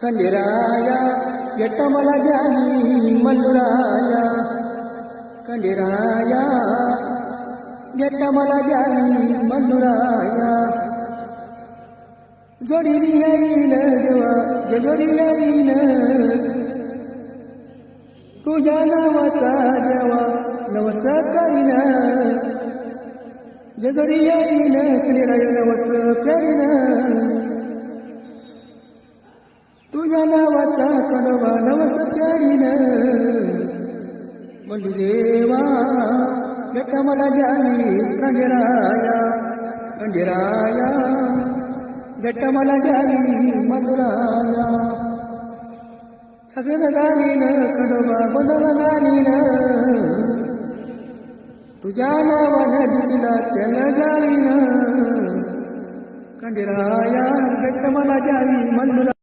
खंडेराया येत मला द्यावी मल्लुराया. खंडेराया येत मला द्यावी मल्लुराया. जोडीने येईन देवा जोडी येईन तुझ्या नावाचा देवा नवस करीन. जोडी येईन खंडेराया नवस करीन. तुझ्या नावाचा कडवा नवस करीन. मल्लू देवा येत मला द्यावी खंडेराया. खंडेराया येत मला द्यावी मल्लुराया. सगळं घालीन कडवा गोंधळ घालीन तुझ्या नावानं दिला त्याला घालीन. खंडेराया येत मला द्यावी मल्लुराया.